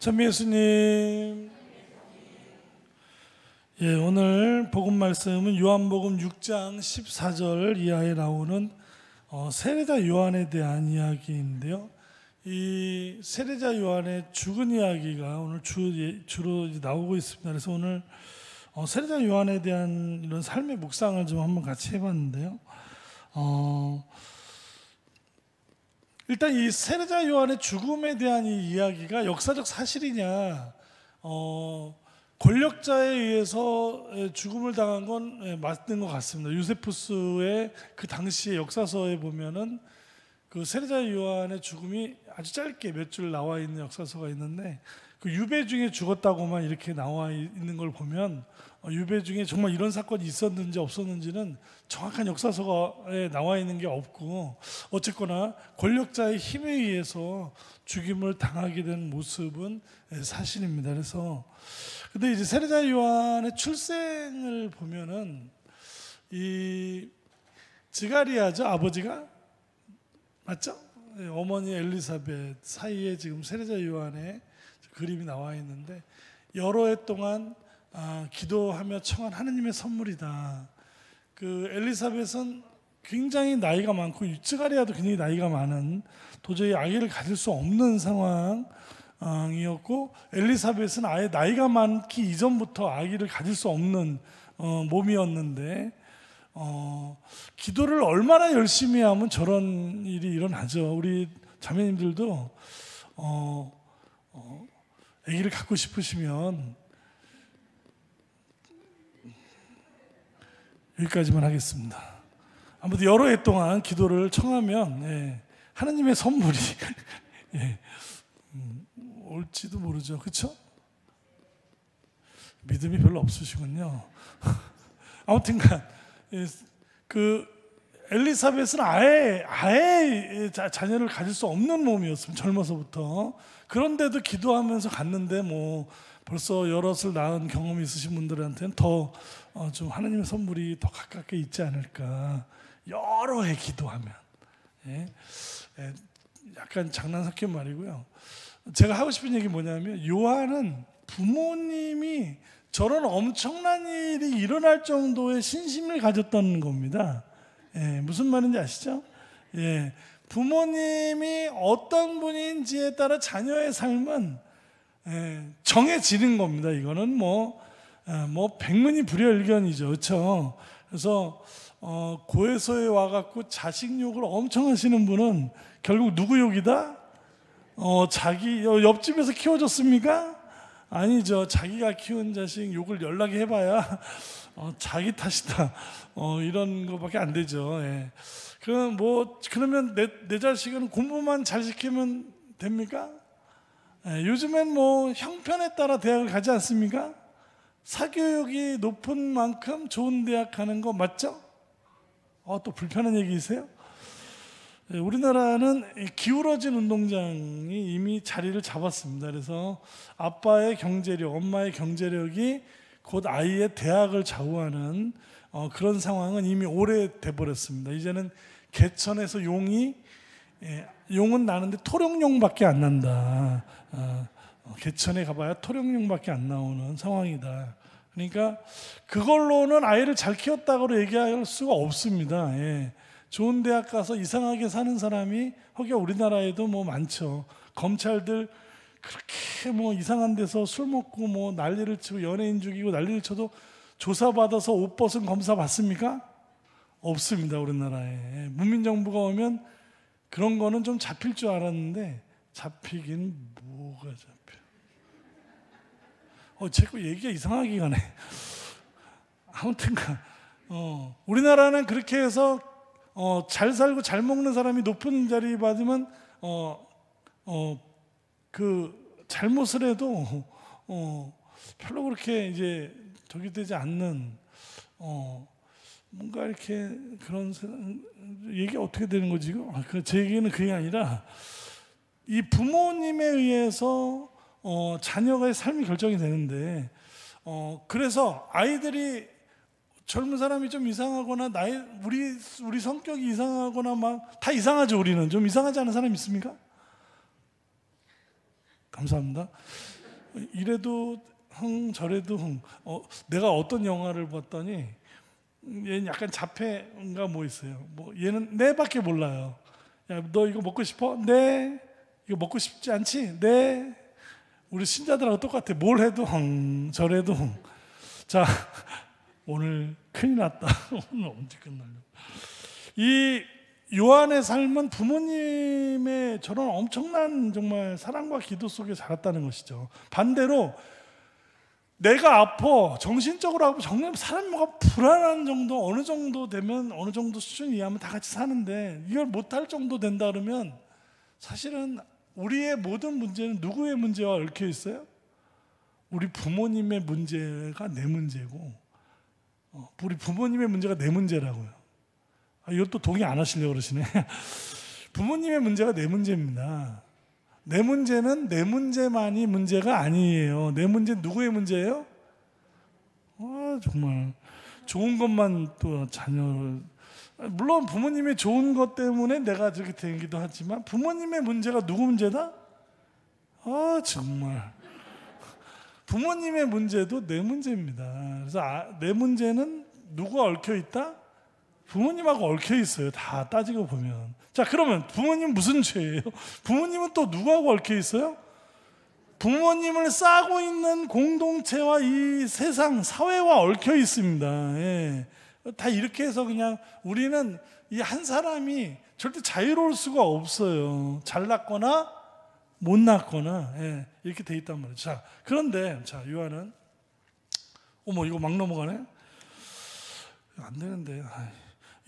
참 예수님. 오늘 복음 말씀은 요한복음 6장 14절 이하에 나오는 세례자 요한에 대한 이야기인데요. 이 세례자 요한의 죽은 이야기가 오늘 주로 나오고 있습니다. 그래서 오늘 세례자 요한에 대한 이런 삶의 묵상을 좀 한번 같이 해봤는데요. 일단 이 세례자 요한의 죽음에 대한 이 이야기가 역사적 사실이냐, 권력자에 의해서 죽음을 당한 건 맞는 것 같습니다. 유세푸스의 그 당시의 역사서에 보면은 그 세례자 요한의 죽음이 아주 짧게 몇 줄 나와 있는 역사서가 있는데, 그 유배 중에 죽었다고만 이렇게 나와 있는 걸 보면 유배 중에 정말 이런 사건이 있었는지 없었는지는 정확한 역사서에 나와 있는 게 없고, 어쨌거나 권력자의 힘에 의해서 죽임을 당하게 된 모습은 사실입니다. 그래서 근데 이제 세례자 요한의 출생을 보면은 이 지가리아죠, 아버지가 맞죠? 어머니 엘리사벳 사이에 지금 세례자 요한의 그림이 나와 있는데, 여러 해 동안 기도하며 청한 하느님의 선물이다. 그 엘리사벳은 굉장히 나이가 많고 지가리아도 굉장히 나이가 많은, 도저히 아기를 가질 수 없는 상황이었고, 엘리사벳은 아예 나이가 많기 이전부터 아기를 가질 수 없는 몸이었는데, 기도를 얼마나 열심히 하면 저런 일이 일어나죠. 우리 자매님들도 아기를 갖고 싶으시면 여기까지만 하겠습니다. 아무튼 여러 해 동안 기도를 청하면 하나님의 선물이 올지도 모르죠. 그렇죠? 믿음이 별로 없으시군요. 아무튼간 그 엘리사벳은 아예 자녀를 가질 수 없는 몸이었습니다. 젊어서부터. 그런데도 기도하면서 갔는데 뭐 벌써 여럿을 낳은 경험이 있으신 분들한테는 더 좀 하나님의 선물이 더 가깝게 있지 않을까. 여러 해 기도하면. 약간 장난 섞인 말이고요. 제가 하고 싶은 얘기 뭐냐면, 요한은 부모님이 저런 엄청난 일이 일어날 정도의 신심을 가졌던 겁니다. 무슨 말인지 아시죠? 부모님이 어떤 분인지에 따라 자녀의 삶은 정해지는 겁니다. 이거는 뭐 백문이 불여일견이죠. 그렇죠? 그래서 고해소에 와갖고 자식 욕을 엄청 하시는 분은 결국 누구 욕이다? 자기 옆집에서 키워줬습니까? 아니죠. 자기가 키운 자식 욕을 연락해 해봐야 자기 탓이다. 이런 거밖에 안 되죠. 그러면 내 자식은 공부만 잘 시키면 됩니까? 요즘엔 뭐 형편에 따라 대학을 가지 않습니까? 사교육이 높은 만큼 좋은 대학 가는 거 맞죠? 또 불편한 얘기이세요? 우리나라는 기울어진 운동장이 이미 자리를 잡았습니다. 그래서 아빠의 경제력, 엄마의 경제력이 곧 아이의 대학을 좌우하는 그런 상황은 이미 오래돼 버렸습니다. 이제는 개천에서 용은 나는데 토룡용밖에 안 난다. 개천에 가봐야 토룡용밖에 안 나오는 상황이다. 그러니까 그걸로는 아이를 잘 키웠다고 얘기할 수가 없습니다. 좋은 대학 가서 이상하게 사는 사람이 혹여 우리나라에도 뭐 많죠. 검찰들 그렇게 뭐 이상한 데서 술 먹고 뭐 난리를 치고 연예인 죽이고 난리를 쳐도 조사받아서 옷 벗은 검사 받습니까? 없습니다. 우리나라에. 문민정부가 오면 그런 거는 좀 잡힐 줄 알았는데 잡히긴 뭐가 잡혀. 자꾸 얘기가 이상하게 가네. 아무튼간 우리나라는 그렇게 해서 잘 살고 잘 먹는 사람이 높은 자리 받으면 그 잘못을 해도 별로 그렇게 이제 저기 되지 않는 뭔가 이렇게 그런 얘기 어떻게 되는 거지 지금? 제 얘기는 그게 아니라 이 부모님에 의해서 자녀의 삶이 결정이 되는데, 그래서 아이들이 젊은 사람이 좀 이상하거나 우리 성격이 이상하거나 막 다 이상하죠. 우리는 좀 이상하지 않은 사람 있습니까? 감사합니다. 이래도 흥 저래도 흥. 내가 어떤 영화를 봤더니 얘는 약간 자폐인가 뭐 있어요. 뭐 얘는 네밖에 몰라요. 야, 너 이거 먹고 싶어? 네. 이거 먹고 싶지 않지? 네. 우리 신자들하고 똑같아. 뭘 해도 흥, 저래도 흥. 자, 오늘 큰일 났다. 오늘 언제 끝날려? 이 요한의 삶은 부모님의 저런 엄청난 정말 사랑과 기도 속에 자랐다는 것이죠. 반대로 내가 아파, 정신적으로 아파, 정말 사람이 뭐가 불안한 정도, 어느 정도 되면 어느 정도 수준 이하면 다 같이 사는데 이걸 못할 정도 된다 그러면 사실은 우리의 모든 문제는 누구의 문제와 얽혀 있어요? 우리 부모님의 문제가 내 문제고, 우리 부모님의 문제가 내 문제라고요. 이것도 동의 안 하시려고 그러시네. 부모님의 문제가 내 문제입니다. 내 문제는 내 문제만이 문제가 아니에요. 내 문제는 누구의 문제예요? 정말 좋은 것만 또 자녀, 물론 부모님의 좋은 것 때문에 내가 저렇게 되기도 하지만 부모님의 문제가 누구 문제다? 정말 부모님의 문제도 내 문제입니다. 그래서 내 문제는 누구와 얽혀 있다? 부모님하고 얽혀 있어요. 다 따지고 보면. 자, 그러면 부모님 무슨 죄예요? 부모님은 또 누구하고 얽혀 있어요? 부모님을 싸고 있는 공동체와 이 세상, 사회와 얽혀 있습니다. 예. 다 이렇게 해서 그냥 우리는 이 한 사람이 절대 자유로울 수가 없어요. 잘났거나 못났거나, 예. 이렇게 돼 있단 말이에요. 자, 그런데 자, 요한은 이거 막 넘어가네. 안 되는데.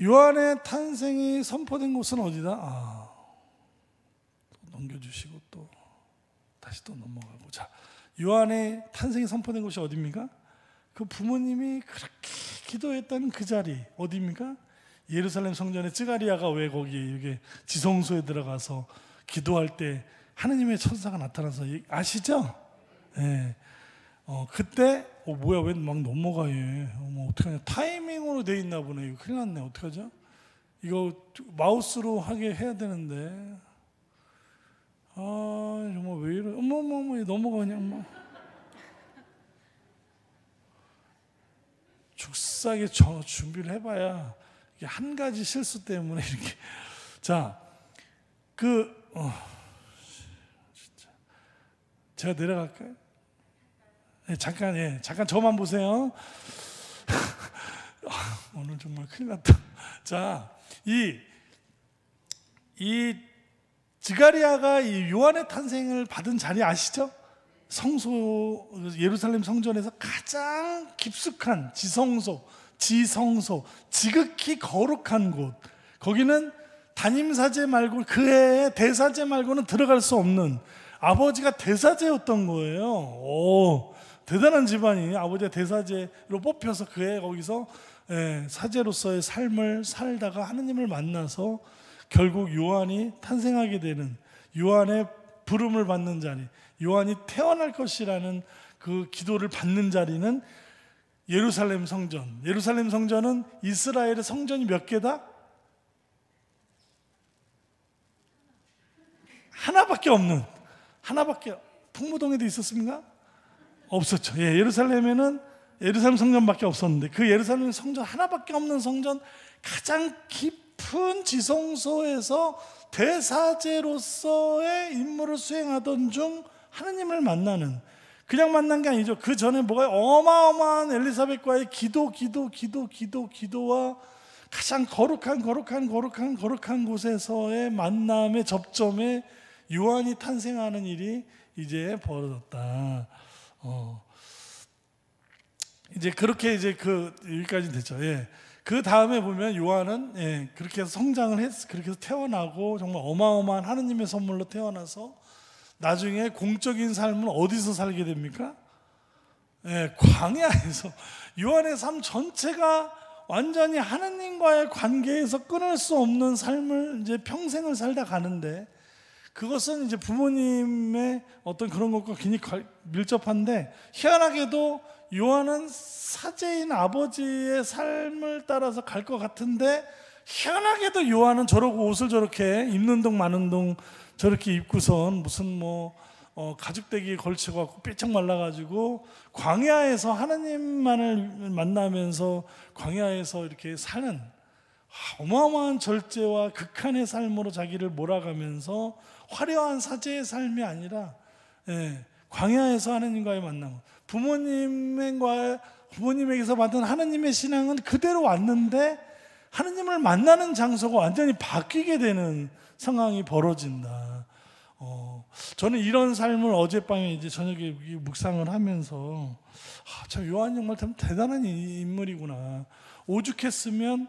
요한의 탄생이 선포된 곳은 어디다? 넘겨주시고 또 다시 또 넘어가고. 자, 요한의 탄생이 선포된 곳이 어디입니까? 그 부모님이 그렇게 기도했던 그 자리 어디입니까? 예루살렘 성전에 쯔가리아가 왜 거기 이렇게 지성소에 들어가서 기도할 때 하느님의 천사가 나타나서 아시죠? 네. 그때 뭐야 왜 막 넘어가 얘. 어떡하냐. 타이밍으로 돼 있나 보네. 이거 큰일 났네. 어떡하죠? 이거 마우스로 하게 해야 되는데. 정말 왜 이래. 어머 넘어가 그냥 막. 죽사게 준비를 해봐야 이게 한 가지 실수 때문에 이렇게. 자, 진짜. 제가 내려갈까요? 네, 잠깐 저만 보세요. 오늘 정말 큰일 났다. 자, 이 지가리아가 이 요한의 탄생을 받은 자리 아시죠? 성소, 예루살렘 성전에서 가장 깊숙한 지성소, 지극히 거룩한 곳. 거기는 단임사제 말고 그의 대사제 말고는 들어갈 수 없는, 아버지가 대사제였던 거예요. 대단한 집안이 아버지가 대사제로 뽑혀서 그의 거기서 사제로서의 삶을 살다가 하느님을 만나서 결국 요한이 탄생하게 되는, 요한의 부름을 받는 자리, 요한이 태어날 것이라는 그 기도를 받는 자리는 예루살렘 성전. 예루살렘 성전은 이스라엘의 성전이 몇 개다? 하나밖에 없는, 풍무동에도 있었습니까? 없었죠. 예루살렘에는 예루살렘 성전밖에 없었는데 그 예루살렘 성전 하나밖에 없는 성전, 가장 깊은 지성소에서 대사제로서의 임무를 수행하던 중 하느님을 만나는, 그냥 만난 게 아니죠. 그 전에 뭐가 어마어마한 엘리사벳과의 기도와 가장 거룩한 곳에서의 만남의 접점에 요한이 탄생하는 일이 이제 벌어졌다. 이제 그렇게 이제 여기까지 됐죠. 그 다음에 보면 요한은 그렇게 해서 성장을 그렇게 해서 태어나고 정말 어마어마한 하느님의 선물로 태어나서 나중에 공적인 삶은 어디서 살게 됩니까? 광야에서. 요한의 삶 전체가 완전히 하느님과의 관계에서 끊을 수 없는 삶을 이제 평생을 살다 가는데, 그것은 이제 부모님의 어떤 그런 것과 굉장히 밀접한데, 희한하게도 요한은 사제인 아버지의 삶을 따라서 갈 것 같은데, 희한하게도 요한은 저러고 옷을 저렇게 입는 동 마는 동 저렇게 입고선 무슨 가죽대기에 걸쳐갖고 삐쩍 말라가지고 광야에서 하나님만을 만나면서 광야에서 이렇게 사는 어마어마한 절제와 극한의 삶으로 자기를 몰아가면서 화려한 사제의 삶이 아니라 광야에서 하나님과의 만남, 부모님에게서 받은 하나님의 신앙은 그대로 왔는데 하나님을 만나는 장소가 완전히 바뀌게 되는 상황이 벌어진다. 저는 이런 삶을 어젯밤에 이제 저녁에 묵상을 하면서 참 요한 정말 참 대단한 인물이구나. 오죽했으면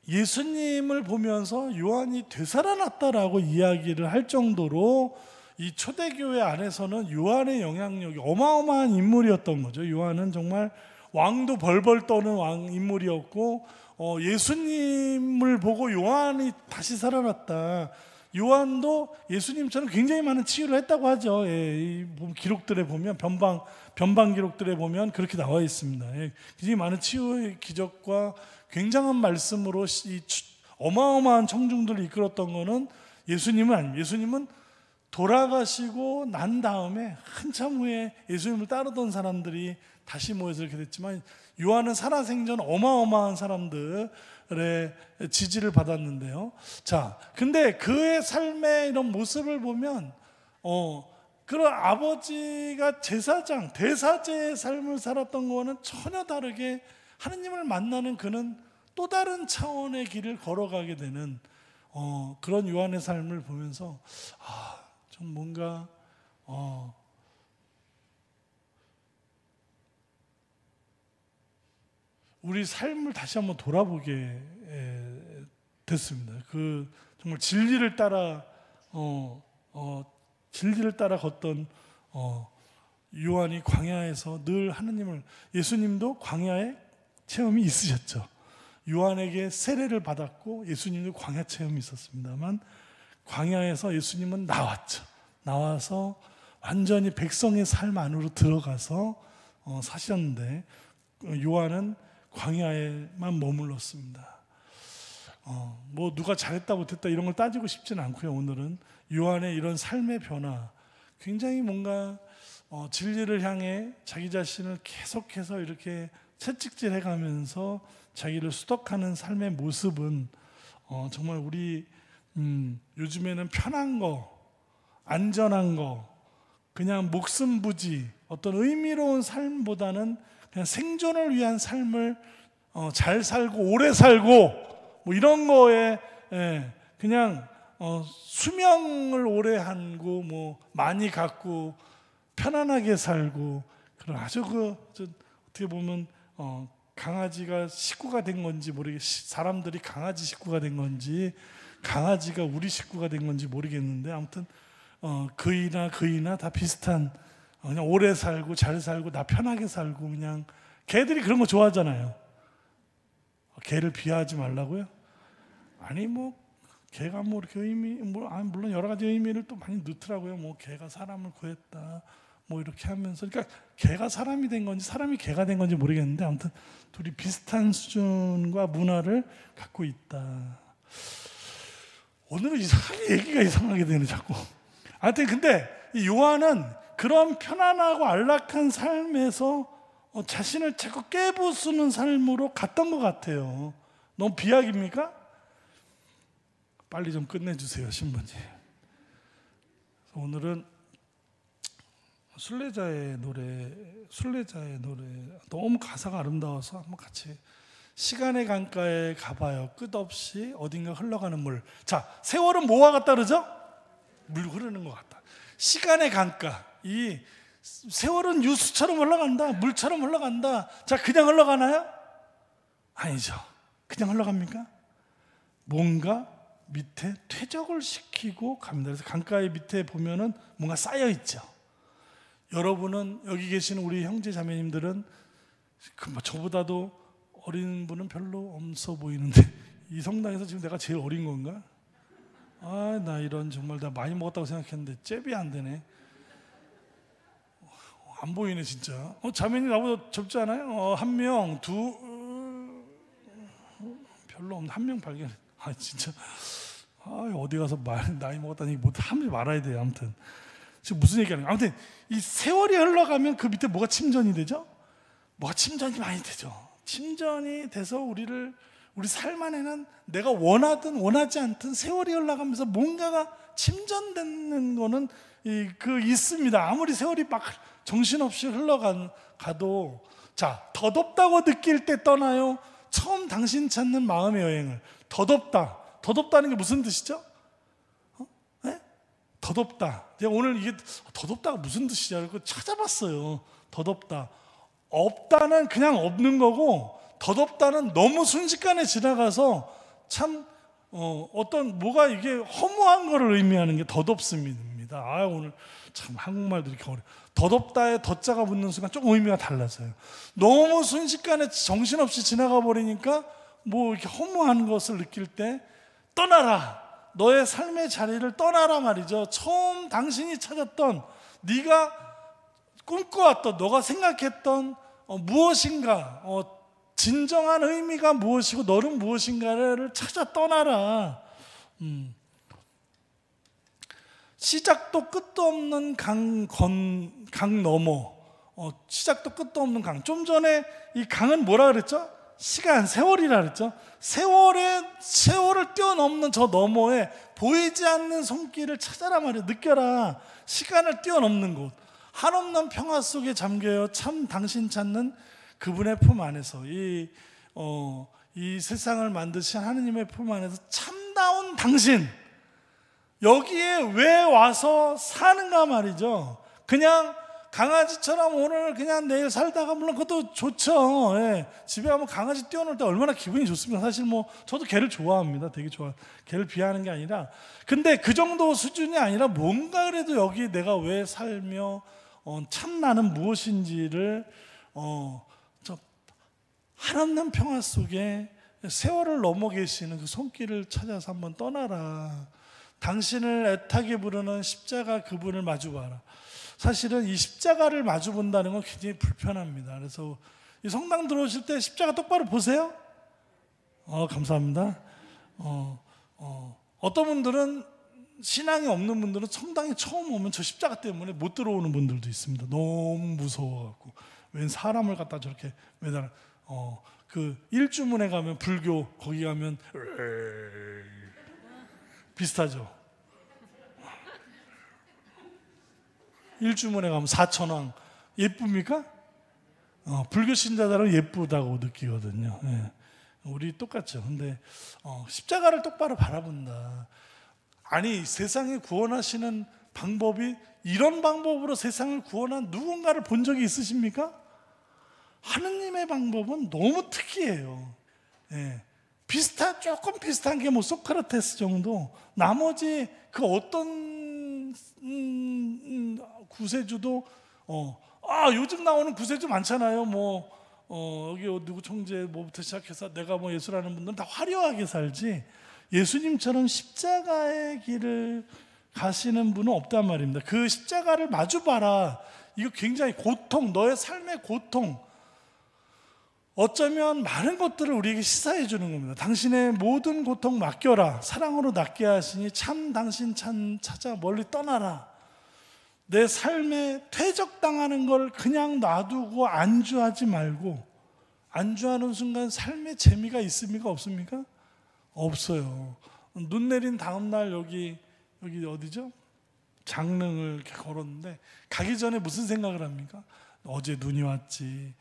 예수님을 보면서 요한이 되살아났다라고 이야기를 할 정도로 이 초대교회 안에서는 요한의 영향력이 어마어마한 인물이었던 거죠. 요한은 정말 왕도 벌벌 떠는 인물이었고 예수님을 보고 요한이 다시 살아났다. 요한도 예수님처럼 굉장히 많은 치유를 했다고 하죠. 이 기록들에 보면 변방 기록들에 보면 그렇게 나와 있습니다. 굉장히 많은 치유의 기적과 굉장한 말씀으로 이 어마어마한 청중들을 이끌었던 거는 예수님은 아닙니다. 예수님은 돌아가시고 난 다음에 한참 후에 예수님을 따르던 사람들이 다시 모여서 이렇게 됐지만 요한은 살아생전 어마어마한 사람들의 지지를 받았는데요. 자, 근데 그의 삶의 이런 모습을 보면 그런 아버지가 제사장, 대사제의 삶을 살았던 거와는 전혀 다르게 하느님을 만나는 그는 또 다른 차원의 길을 걸어가게 되는 그런 요한의 삶을 보면서 좀 뭔가 우리 삶을 다시 한번 돌아보게 됐습니다. 그 정말 진리를 따라 걷던 요한이 광야에서 늘 하느님을, 예수님도 광야에 체험이 있으셨죠. 요한에게 세례를 받았고 예수님도 광야 체험이 있었습니다만 광야에서 예수님은 나와서 완전히 백성의 삶 안으로 들어가서 사셨는데 요한은 광야에만 머물렀습니다. 뭐 누가 잘했다 못했다 이런 걸 따지고 싶지는 않고요. 오늘은 요한의 이런 삶의 변화, 굉장히 뭔가 진리를 향해 자기 자신을 계속해서 이렇게 채찍질해 가면서 자기를 수덕하는 삶의 모습은 정말 우리 요즘에는 편한 거, 안전한 거, 그냥 목숨 부지 어떤 의미로운 삶보다는 그냥 생존을 위한 삶을 잘 살고 오래 살고 뭐 이런 거에 그냥 수명을 오래 하고 뭐 많이 갖고 편안하게 살고 그런 아주 어떻게 보면 강아지가 식구가 된 건지 사람들이 강아지 식구가 된 건지 강아지가 우리 식구가 된 건지 모르겠는데 아무튼 그이나 다 비슷한 그냥 오래 살고 잘 살고 나 편하게 살고 그냥 개들이 그런 거 좋아하잖아요. 개를 비하하지 말라고요? 아니 뭐 개가 뭐 이렇게 물론 여러 가지 의미를 또 많이 넣더라고요. 뭐 개가 사람을 구했다 뭐 이렇게 하면서 그러니까 개가 사람이 된 건지 사람이 개가 된 건지 모르겠는데 아무튼 둘이 비슷한 수준과 문화를 갖고 있다. 오늘은 이상하게 얘기가 이상하게 되네 자꾸. 하여튼 근데 이 요한은 그런 편안하고 안락한 삶에서 자신을 자꾸 깨부수는 삶으로 갔던 것 같아요. 너무 비약입니까? 빨리 좀 끝내주세요 신부님. 오늘은 순례자의 노래 너무 가사가 아름다워서 한번 같이 시간의 강가에 가봐요. 끝없이 어딘가 흘러가는 물. 자, 세월은 뭐와 같다 그러죠? 물 흐르는 것 같다. 시간의 강가, 이 세월은 유수처럼 흘러간다, 물처럼 흘러간다. 자, 그냥 흘러가나요? 아니죠. 그냥 흘러갑니까? 뭔가 밑에 퇴적을 시키고 갑니다. 그래서 강가의 밑에 보면은 뭔가 쌓여 있죠. 여러분은 여기 계시는 우리 형제 자매님들은 저보다도 어린 분은 별로 없어 보이는데 이 성당에서 지금 내가 제일 어린 건가? 나 이런 정말 나 많이 먹었다고 생각했는데 잽이 안 되네. 안 보이네 진짜. 자매님 나보다 젊지 않아요? 한 명, 별로 없는데 한 명 발견. 진짜. 어디 가서 나이 먹었다는 얘기 못 하면 말아야 돼요. 아무튼 지금 무슨 얘기하는 거야? 아무튼 이 세월이 흘러가면 그 밑에 뭐가 침전이 되죠? 뭐가 침전이 많이 되죠. 침전이 돼서 우리 삶 안에는 내가 원하든 원하지 않든 세월이 흘러가면서 뭔가가 침전되는 거는 있습니다. 아무리 세월이 막 정신없이 흘러가도 자, 더덥다고 느낄 때 떠나요. 처음 당신 찾는 마음의 여행을. 더덥다는 게 무슨 뜻이죠? 네? 더덥다. 제가 오늘 이게 더덥다가 무슨 뜻이냐 그거 찾아봤어요. 더덥다. 없다는 그냥 없는 거고, 더덥다는 너무 순식간에 지나가서 참 뭐가 이게 허무한 거를 의미하는 게 더덥습니다. 오늘 참 한국말도 이렇게 어려워. 더덥다에 더자가 붙는 순간 조금 의미가 달라져요. 너무 순식간에 정신없이 지나가 버리니까 뭐 이렇게 허무한 것을 느낄 때 떠나라. 너의 삶의 자리를 떠나라 말이죠. 처음 당신이 찾았던, 네가 꿈꿔왔던, 너가 생각했던 무엇인가, 진정한 의미가 무엇이고 너는 무엇인가를 찾아 떠나라. 시작도 끝도 없는 강 너머, 시작도 끝도 없는 강. 좀 전에 이 강은 뭐라 그랬죠? 시간, 세월이라 그랬죠? 세월을 뛰어넘는 저 너머에 보이지 않는 손길을 찾아라 말이에요. 느껴라. 시간을 뛰어넘는 곳. 한없는 평화 속에 잠겨요. 참 당신 찾는 그분의 품 안에서 이 세상을 만드신 하느님의 품 안에서 참다운 당신, 여기에 왜 와서 사는가 말이죠. 그냥 강아지처럼 오늘 그냥 내일 살다가, 물론 그것도 좋죠. 예. 집에 가면 강아지 뛰어놀 때 얼마나 기분이 좋습니까? 사실 저도 개를 좋아합니다. 되게 좋아. 개를 비하하는 게 아니라, 근데 그 정도 수준이 아니라 뭔가 그래도 여기 내가 왜 살며 참 나는 무엇인지를 저 한없는 평화 속에 세월을 넘어 계시는 그 손길을 찾아서 한번 떠나라. 당신을 애타게 부르는 십자가 그분을 마주봐라. 사실은 이 십자가를 마주본다는 건 굉장히 불편합니다. 그래서 이 성당 들어오실 때 십자가 똑바로 보세요. 감사합니다. 어떤 분들은, 신앙이 없는 분들은 성당에 처음 오면 저 십자가 때문에 못 들어오는 분들도 있습니다. 너무 무서워갖고. 웬 사람을 갖다 저렇게 매달아. 그 일주문에 가면, 불교 거기 가면 비슷하죠. 일주문에 가면 사천왕 예쁩니까? 불교 신자들은 예쁘다고 느끼거든요. 예. 우리 똑같죠. 근데 십자가를 똑바로 바라본다. 아니, 세상에 구원하시는 방법이 이런 방법으로 세상을 구원한 누군가를 본 적이 있으십니까? 하느님의 방법은 너무 특이해요. 예. 조금 비슷한 게 소크라테스 정도. 나머지 그 어떤 구세주도 요즘 나오는 구세주 많잖아요. 여기 누구 총재 뭐부터 시작해서 내가 예수라는 분들은 다 화려하게 살지, 예수님처럼 십자가의 길을 가시는 분은 없단 말입니다. 그 십자가를 마주봐라. 이거 굉장히 고통, 너의 삶의 고통, 어쩌면 많은 것들을 우리에게 시사해 주는 겁니다. 당신의 모든 고통 맡겨라. 사랑으로 낫게 하시니 참 당신 찾아 멀리 떠나라. 내 삶에 퇴적당하는 걸 그냥 놔두고 안주하지 말고, 안주하는 순간 삶의 재미가 있습니까? 없습니까? 없어요. 눈 내린 다음 날 여기 어디죠? 장릉을 이렇게 걸었는데, 가기 전에 무슨 생각을 합니까? 어제 눈이 왔지,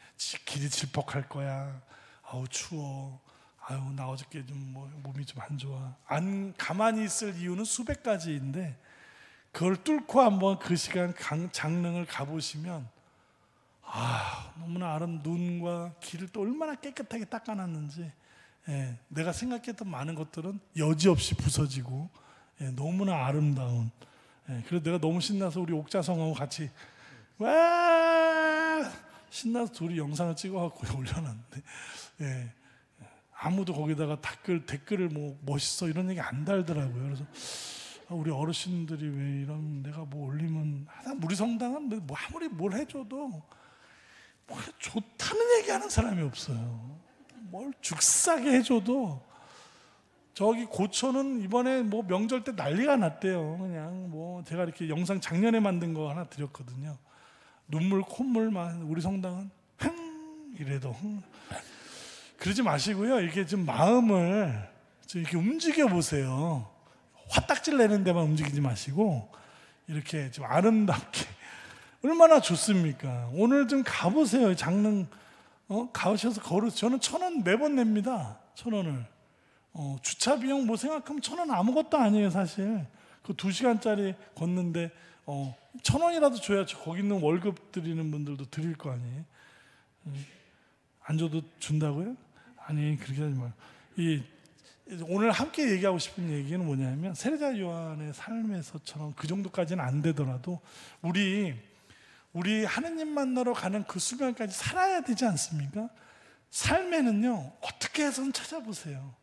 길이 질퍽할 거야, 아우 추워, 아유 나 어저께 좀 몸이 좀 안 좋아. 안 가만히 있을 이유는 수백 가지인데, 그걸 뚫고 한번 그 시간 장릉을 가보시면 너무나 눈과 길을 또 얼마나 깨끗하게 닦아놨는지, 내가 생각했던 많은 것들은 여지없이 부서지고, 너무나 아름다운. 그래서 내가 너무 신나서 우리 옥자성하고 같이 와 신나서 둘이 영상을 찍어갖고 올려놨는데, 아무도 거기다가 댓글을 멋있어 이런 얘기 안 달더라고요. 그래서 우리 어르신들이 왜 이런, 내가 올리면 우리 성당은 아무리 뭘 해줘도 좋다는 얘기하는 사람이 없어요. 뭘 죽싸게 해줘도 저기 고초는 이번에 뭐 명절 때 난리가 났대요. 그냥 뭐 제가 이렇게 영상 작년에 만든 거 하나 드렸거든요. 눈물 콧물만. 우리 성당은 흥 이래도 흥. 그러지 마시고요. 이렇게 좀 마음을 좀 이렇게 움직여 보세요. 화딱질 내는 데만 움직이지 마시고 이렇게 좀 아름답게. 얼마나 좋습니까? 오늘 좀 가보세요. 장릉 가셔서 저는 1,000원 매번 냅니다. 1,000원을. 주차 비용 뭐 생각하면 1,000원 아무것도 아니에요, 사실. 그 2시간짜리 걷는데 1,000원이라도 줘야지. 거기 있는 월급 드리는 분들도 드릴 거 아니에요. 안 줘도 준다고요? 아니, 그렇게 하지 마요. 오늘 함께 얘기하고 싶은 얘기는 뭐냐면, 세례자 요한의 삶에서처럼 그 정도까지는 안 되더라도 우리 하느님 만나러 가는 그 순간까지 살아야 되지 않습니까? 삶에는요, 어떻게 해서는 찾아보세요.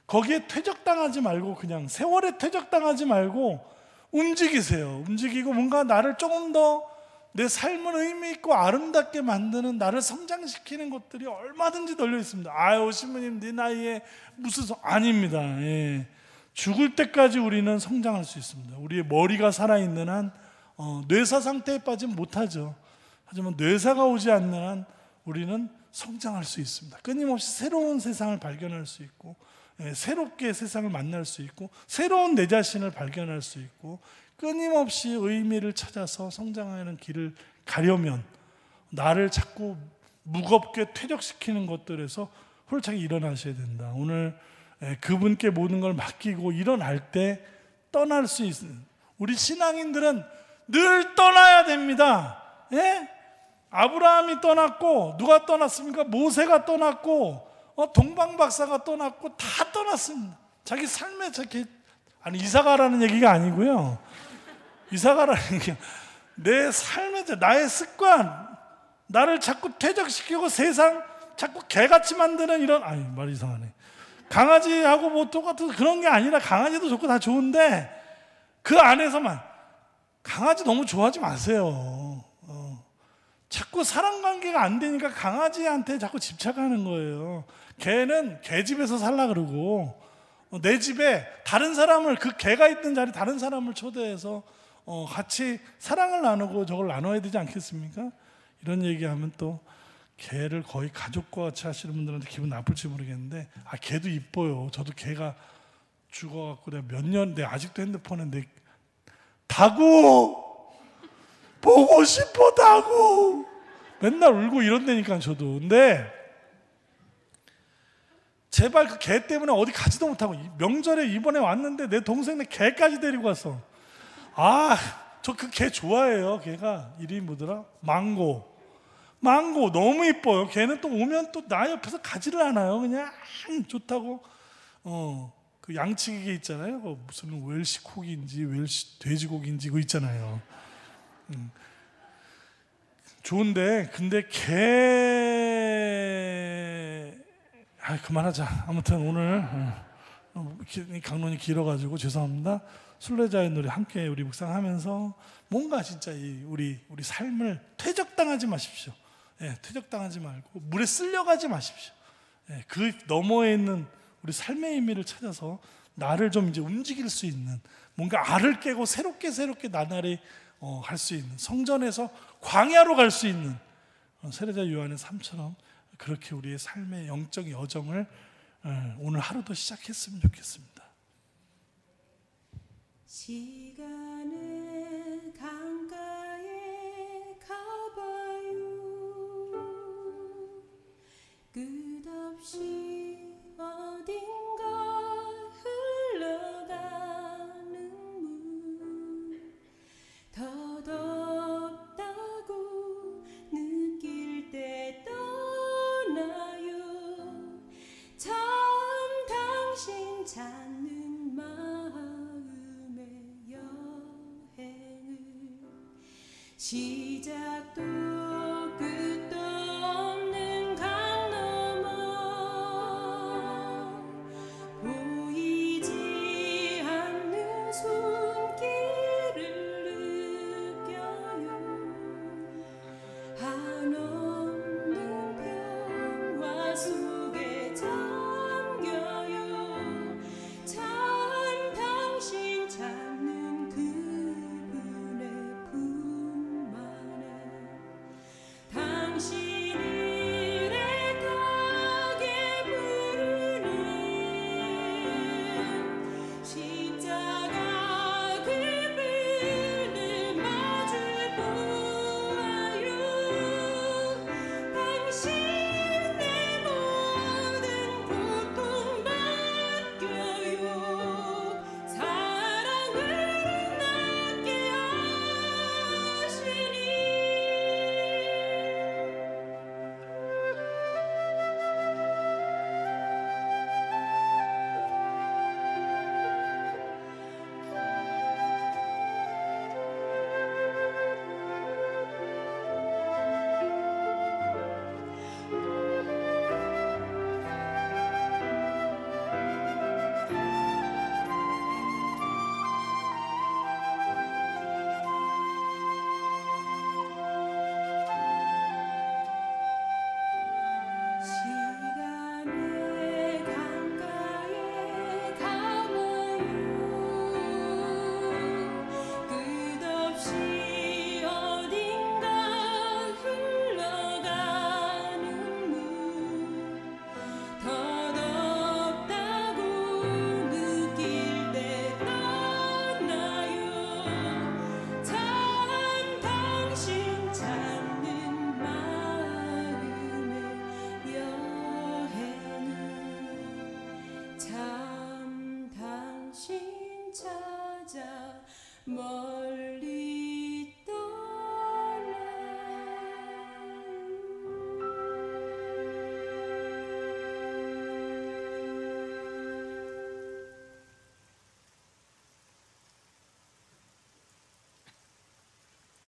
거기에 퇴적당하지 말고, 그냥 세월에 퇴적당하지 말고 움직이세요. 움직이고 뭔가 나를 조금 더 내 삶을 의미 있고 아름답게 만드는, 나를 성장시키는 것들이 얼마든지 널려 있습니다. 아유, 신부님 네 나이에 무슨 아닙니다. 예. 죽을 때까지 우리는 성장할 수 있습니다. 우리의 머리가 살아있는 한 뇌사 상태에 빠지면 못하죠. 하지만 뇌사가 오지 않는 한 우리는 성장할 수 있습니다. 끊임없이 새로운 세상을 발견할 수 있고, 새롭게 세상을 만날 수 있고, 새로운 내 자신을 발견할 수 있고, 끊임없이 의미를 찾아서 성장하는 길을 가려면 나를 자꾸 무겁게 퇴적시키는 것들에서 홀차게 일어나셔야 된다. 오늘 그분께 모든 걸 맡기고 일어날 때 떠날 수 있는, 우리 신앙인들은 늘 떠나야 됩니다. 예? 아브라함이 떠났고, 누가 떠났습니까? 모세가 떠났고, 동방박사가 떠났고, 다 떠났습니다. 자기 삶에 이사가라는 얘기가 아니고요. 이사가라는 얘기, 내 삶에 나의 습관, 나를 자꾸 퇴적시키고 세상 자꾸 개같이 만드는 이런, 말 이상하네. 강아지하고 뭐 똑같은 그런 게 아니라, 강아지도 좋고 다 좋은데 그 안에서만, 강아지 너무 좋아하지 마세요. 자꾸 사랑관계가 안 되니까 강아지한테 자꾸 집착하는 거예요. 개는 개 집에서 살라 그러고, 내 집에 다른 사람을, 그 개가 있던 자리 다른 사람을 초대해서 같이 사랑을 나누고 저걸 나눠야 되지 않겠습니까? 이런 얘기하면 또 개를 거의 가족과 같이 하시는 분들한테 기분 나쁠지 모르겠는데, 개도 이뻐요. 저도 개가 죽어갖고 내가 내가 아직도 핸드폰에 다구 보고 싶어, 다구 맨날 울고 이런다니까. 저도. 근데 제발 그 개 때문에 어디 가지도 못하고, 명절에 이번에 왔는데 내 동생네 개까지 데리고 왔어. 저 그 개 좋아해요. 걔가 이름이 뭐더라? 망고 너무 이뻐요. 걔는 또 오면 또 나 옆에서 가지를 않아요. 그냥 좋다고. 그 양치기 있잖아요. 무슨 웰시 콕인지 웰시 돼지고기인지 그거 있잖아요. 좋은데, 근데 그만하자. 아무튼 오늘 강론이 길어가지고 죄송합니다. 순례자의 노래 함께 우리 묵상하면서 뭔가 진짜 우리 삶을 퇴적당하지 마십시오. 퇴적당하지 말고 물에 쓸려가지 마십시오. 그 너머에 있는 우리 삶의 의미를 찾아서 나를 좀 이제 움직일 수 있는, 뭔가 알을 깨고 새롭게 나날이 할 수 있는, 성전에서 광야로 갈 수 있는 세례자 요한의 삶처럼 그렇게 우리의 삶의 영적 여정을 오늘 하루도 시작했으면 좋겠습니다. 시간의 강가에 가봐요. 끝없이 어딘가 흘러가는 물, 더덥다고 느낄 때 떠나요. 참 당신 찾는 마음의 여행을, 시작도 끝도 없는 강 넘어 보이지 않는 손길을 느껴요.